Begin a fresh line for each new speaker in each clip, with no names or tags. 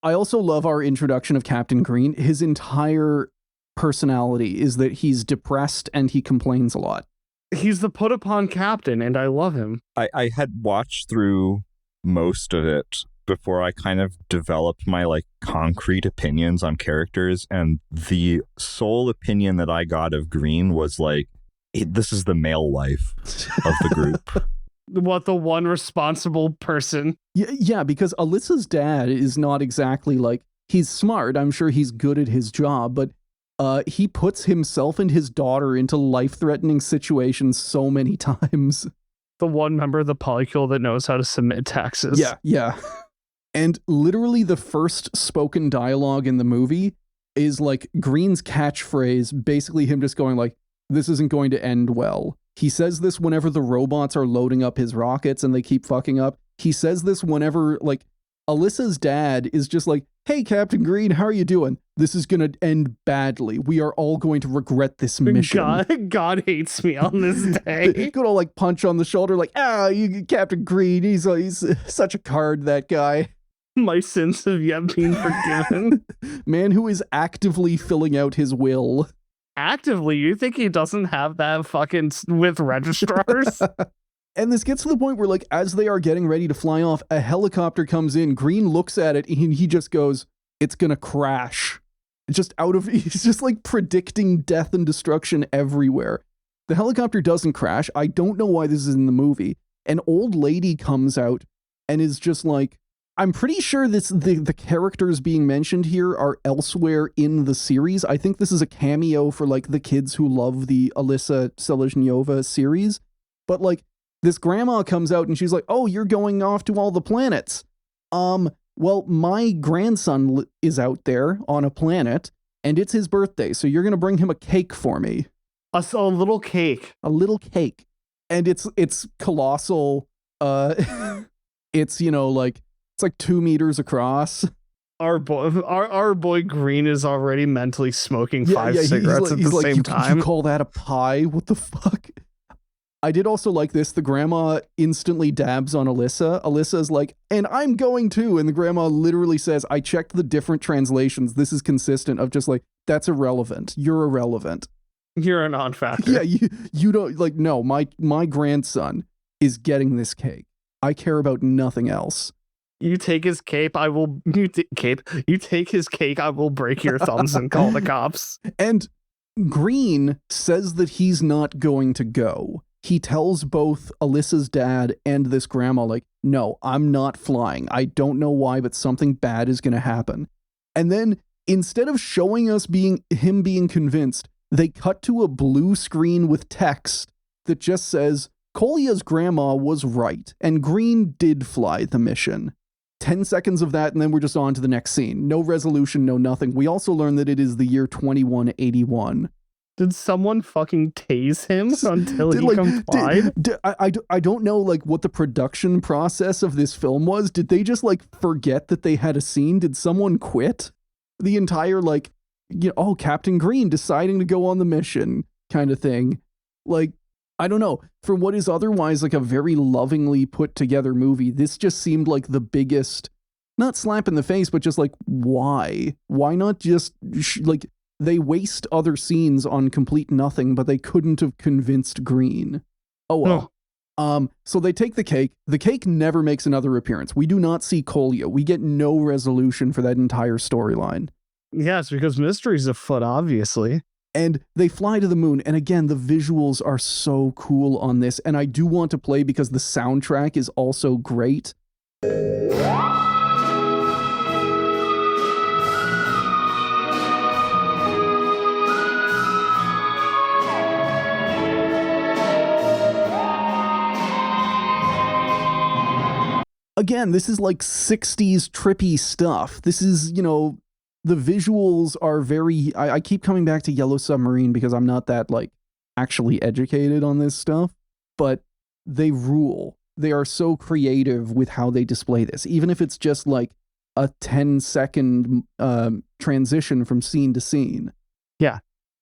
I also love our introduction of Captain Green. His entire personality is that he's depressed and he complains a lot.
He's the put upon captain, and I love him.
I had watched through most of it before I kind of developed my like concrete opinions on characters, and the sole opinion that I got of Green was like, this is the male life of the group.
What, the one responsible person?
Yeah, because Alyssa's dad is not exactly like, he's smart, I'm sure he's good at his job, but he puts himself and his daughter into life-threatening situations so many times.
The one member of the polycule that knows how to submit taxes.
Yeah. And literally the first spoken dialogue in the movie is like Green's catchphrase, basically him just going like, this isn't going to end well. He says this whenever the robots are loading up his rockets and they keep fucking up. He says this whenever, like, Alyssa's dad is just like, hey, Captain Green, how are you doing? This is going to end badly. We are all going to regret this mission.
God hates me on this day.
Good old, like, punch on the shoulder, like, you, Captain Green, he's such a card, that guy.
My sins have yet been forgiven.
Man who is actively filling out his will.
Actively? You think he doesn't have that fucking with registrars?
And this gets to the point where, like, as they are getting ready to fly off, a helicopter comes in. Green looks at it and he just goes, it's gonna crash. He's just like predicting death and destruction everywhere. The helicopter doesn't crash. I don't know why this is in the movie. An old lady comes out and is just like, I'm pretty sure the characters being mentioned here are elsewhere in the series. I think this is a cameo for like the kids who love the Alyssa Seleznyova series. But like, this grandma comes out and she's like, oh, you're going off to all the planets. Well, my grandson is out there on a planet and it's his birthday. So you're going to bring him a cake for me.
A little cake.
A little cake. And it's colossal. It's, like, it's like 2 meters across.
Our boy Green is already mentally smoking 5 cigarettes at the same time.
You call that a pie? What the fuck? I did also like this. The grandma instantly dabs on Alyssa. Alyssa's like, and I'm going too. And the grandma literally says, I checked the different translations. This is consistent of just like, that's irrelevant. You're irrelevant.
You're a non-factor.
Yeah, you don't, like, no, my grandson is getting this cake. I care about nothing else.
You take his cape, you take his cake, I will break your thumbs and call the cops.
And Green says that he's not going to go. He tells both Alyssa's dad and this grandma, like, no, I'm not flying. I don't know why, but something bad is going to happen. And then instead of showing us him being convinced, they cut to a blue screen with text that just says, Kolya's grandma was right, and Green did fly the mission. 10 seconds of that, and then we're just on to the next scene. No resolution, no nothing. We also learn that it is the year 2181.
Did someone fucking tase him until he complied?
I don't know, like, what the production process of this film was. Did they just, like, forget that they had a scene? Did someone quit? The entire, like, Captain Green deciding to go on the mission kind of thing. Like, I don't know. For what is otherwise like a very lovingly put together movie, this just seemed like the biggest, not slap in the face, but just like, why? Why not just, like, they waste other scenes on complete nothing, but they couldn't have convinced Green. Oh well. No. So they take the cake. The cake never makes another appearance. We do not see Kolya. We get no resolution for that entire storyline.
Yes, because mystery's afoot, obviously.
And they fly to the moon, and again, the visuals are so cool on this, and I do want to play because the soundtrack is also great. Again, this is like 60s trippy stuff. This is, the visuals are very, I keep coming back to Yellow Submarine because I'm not that, like, actually educated on this stuff, but they rule. They are so creative with how they display this, even if it's just like a 10-second transition from scene to scene.
Yeah.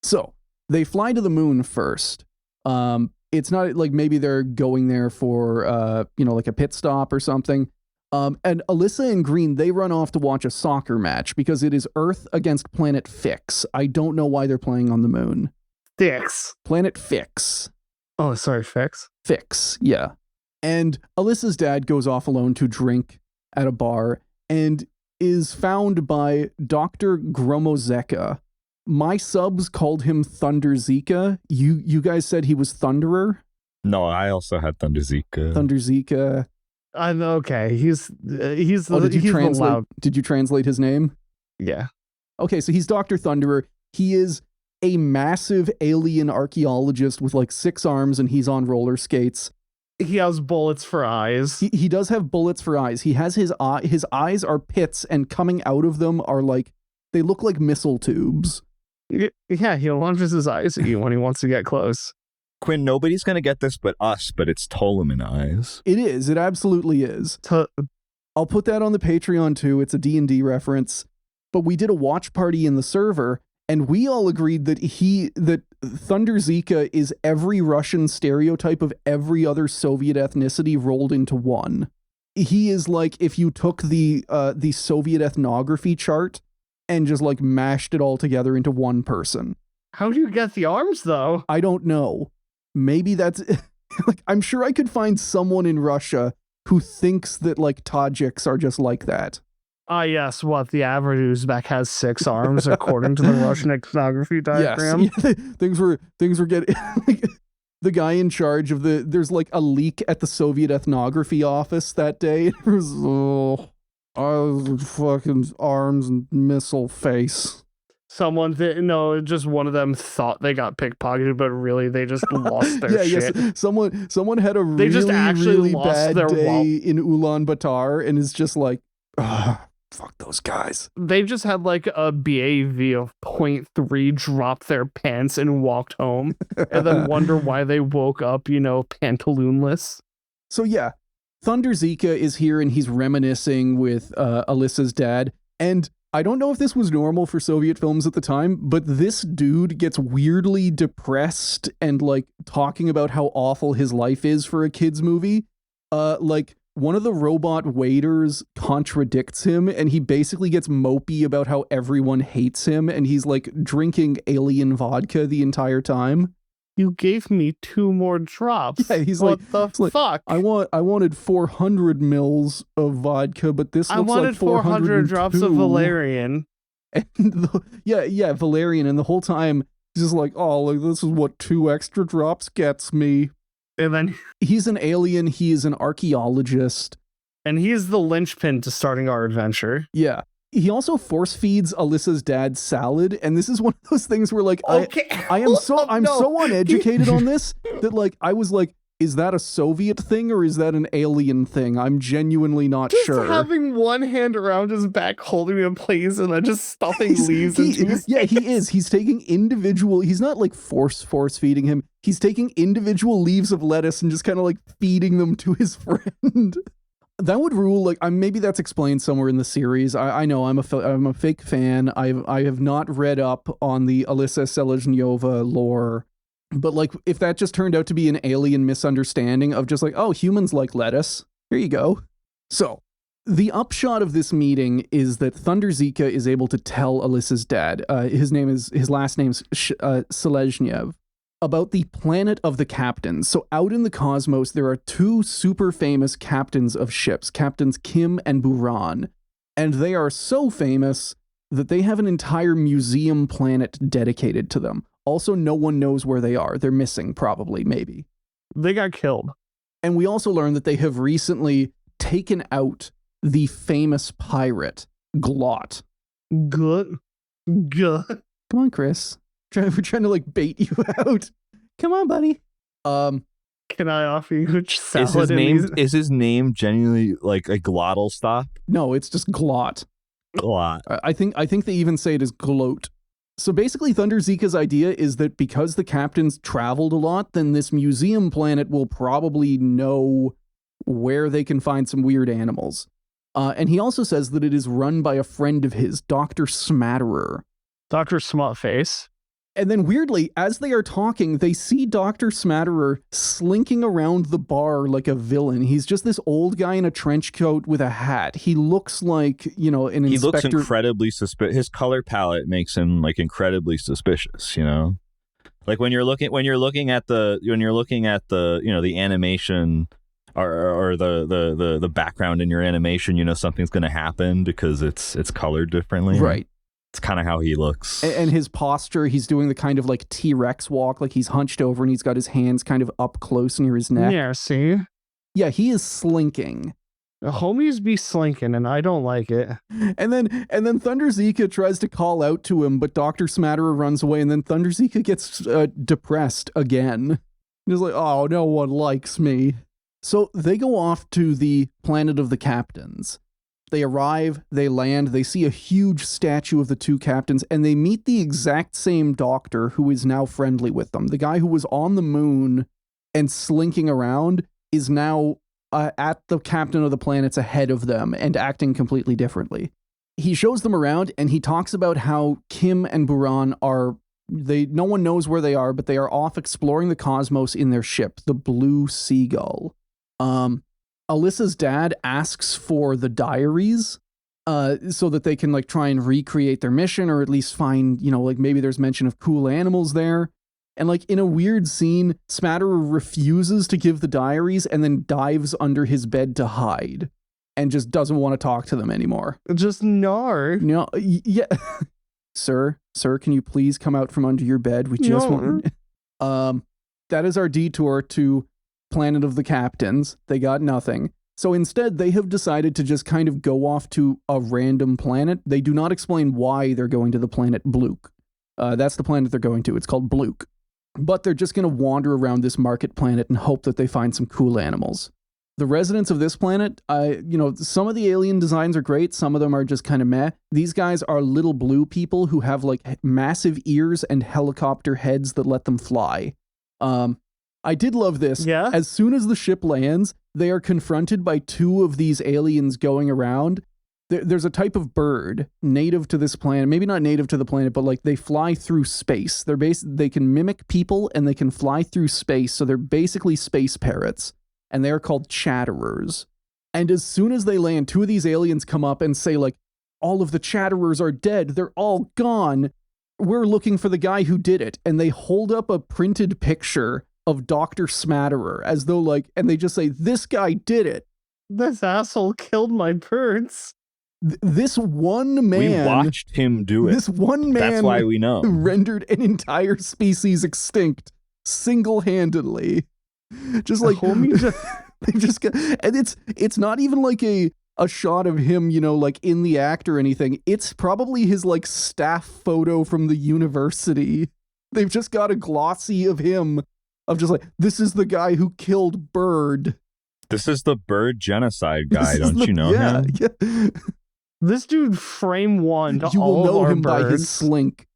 So they fly to the moon first. It's not like maybe they're going there for, like a pit stop or something. And Alyssa and Green, they run off to watch a soccer match because it is Earth against Planet Fix. I don't know why they're playing on the moon.
Fix.
Planet Fix.
Oh, sorry, Fix.
Fix, yeah. And Alyssa's dad goes off alone to drink at a bar and is found by Dr. Gromozeka. My subs called him Thunder Zika. You guys said he was Thunderer?
No, I also had Thunder Zika.
Thunder Zika.
I'm okay. He's
Did
he's
you
the loud.
translate his name?
Yeah.
Okay, so he's Dr. Thunderer. He is a massive alien archaeologist with like 6 arms, and he's on roller skates.
He has bullets for eyes.
He does have bullets for eyes. He has his eyes are pits, and coming out of them are like, they look like missile tubes.
Yeah, he launches his eyes at you when he wants to get close.
Quinn, nobody's going to get this but us, but it's Ptolemy eyes.
It is. It absolutely is. I'll put that on the Patreon too. It's a D&D reference. But we did a watch party in the server, and we all agreed that Thunder Zika is every Russian stereotype of every other Soviet ethnicity rolled into one. He is like if you took the Soviet ethnography chart and just like mashed it all together into one person.
How do you get the arms though?
I don't know. Maybe that's like, I'm sure I could find someone in Russia who thinks that like Tajiks are just like that.
Yes, what the average Uzbek has 6 arms according to the Russian ethnography diagram.
Yes, yeah, things were getting like, the guy in charge of there's like a leak at the Soviet ethnography office that day. It was fucking arms and missile face.
Just one of them thought they got pickpocketed, but really they just lost their shit.
Yes, someone had a
They just actually
really
lost
bad
their
day in Ulaanbaatar and is just like, fuck those guys.
They just had like a BAV of 0.3, dropped their pants and walked home, and then wonder why they woke up, pantaloonless.
So yeah, Thunder Zika is here and he's reminiscing with Alyssa's dad. And I don't know if this was normal for Soviet films at the time, but this dude gets weirdly depressed and like talking about how awful his life is for a kid's movie. Like one of the robot waiters contradicts him and he basically gets mopey about how everyone hates him, and he's like drinking alien vodka the entire time.
You gave me 2 more drops.
Yeah, he's
what
like,
the fuck?
I wanted 400 mils of vodka, but this looks like 400
drops of Valerian.
And Valerian, and the whole time he's just like, oh, like this is what 2 extra drops gets me.
And then
he's an alien. He is an archaeologist,
and he's the linchpin to starting our adventure.
Yeah. He also force feeds Alyssa's dad salad, and this is one of those things where like
okay.
I'm so uneducated on this that like I was like, is that a Soviet thing or is that an alien thing? I'm genuinely not sure.
Just having one hand around his back holding a plate and then just stuffing leaves into his face.
He is. He's taking individual, he's not like force feeding him. He's taking individual leaves of lettuce and just kind of like feeding them to his friend. That would rule. Like, maybe that's explained somewhere in the series. I know I'm a fake fan. I have not read up on the Alyssa Seleznyova lore, but like if that just turned out to be an alien misunderstanding of just like, oh, humans like lettuce. Here you go. So the upshot of this meeting is that Thunder Zika is able to tell Alyssa's dad, his last name's Seleznev, about the planet of the captains. So out in the cosmos, there are 2 super famous captains of ships, Captains Kim and Buran. And they are so famous that they have an entire museum planet dedicated to them. Also, no one knows where they are. They're missing, probably, maybe.
They got killed. And
we also learned that they have recently taken out the famous pirate, Glot.
Good.
Come on, Chris. We're trying to like bait you out. Come on, buddy.
Can I offer you salad?
Is his name genuinely like a glottal stop?
No, it's just Glot.
Glot.
I think they even say it as gloat. So basically, Thunder Zika's idea is that because the captains traveled a lot, then this museum planet will probably know where they can find some weird animals. And he also says that it is run by a friend of his, Dr. Smatterer.
Dr. Smutface.
And then weirdly, as they are talking, they see Dr. Smatterer slinking around the bar like a villain. He's just this old guy in a trench coat with a hat. He looks like, you know, an
He looks
inspector.
incredibly suspicious. His color palette makes him like incredibly suspicious, you know? Like when you're looking at the you know, the animation or the background in your animation, you know something's going to happen because it's colored differently.
Right.
It's kind of how he looks.
And his posture, he's doing the kind of like T-Rex walk, like he's hunched over and he's got his hands kind of up close near his neck.
Yeah, see?
Yeah, he is slinking.
The homies be slinking, and I don't like it.
And then Thunder Zika tries to call out to him, but Dr. Smatterer runs away, and then Thunder Zika gets depressed again. He's like, oh, no one likes me. So they go off to the planet of the captains. They arrive, they land, they see a huge statue of the two captains, and they meet the exact same doctor who is now friendly with them. The guy who was on the moon and slinking around is now at the captain of the planets ahead of them and acting completely differently. He shows them around and he talks about how Kim and Buran no one knows where they are, but they are off exploring the cosmos in their ship, the Blue Seagull. Alyssa's dad asks for the diaries so that they can like try and recreate their mission, or at least find, you know, like maybe there's mention of cool animals there. And like in a weird scene, Smatterer refuses to give the diaries and then dives under his bed to hide and just doesn't want to talk to them anymore.
Just no.
No, yeah. Sir, can you please come out from under your bed? We just want... That is our detour to Planet of the Captains. They got nothing. So instead, they have decided to just kind of go off to a random planet. They do not explain why they're going to the planet Bluke. That's the planet they're going to. It's called Bluke. But they're just going to wander around this market planet and hope that they find some cool animals. The residents of this planet, some of the alien designs are great. Some of them are just kind of meh. These guys are little blue people who have like massive ears and helicopter heads that let them fly. I did love this.
Yeah?
As soon as the ship lands, they are confronted by two of these aliens going around. There's a type of bird native to this planet, maybe not native to the planet, but like they fly through space. They can mimic people and they can fly through space. So they're basically space parrots, and they are called chatterers. And as soon as they land, two of these aliens come up and say like, all of the chatterers are dead. They're all gone. We're looking for the guy who did it. And they hold up a printed picture of Dr. Smatterer as though like, and they just say, this guy did it.
This asshole killed my birds.
This one man...
We watched him do it.
This one man...
That's why we know.
...rendered an entire species extinct single-handedly. Just like... They've just got... And it's not even like a shot of him, you know, like in the act or anything. It's probably his like staff photo from the university. They've just got a glossy of him of just like, this is the guy who killed Bird.
This is the bird genocide guy, don't you know him?
Yeah.
This dude frame one to
You will
all
know
of our
him
birds.
by his slink.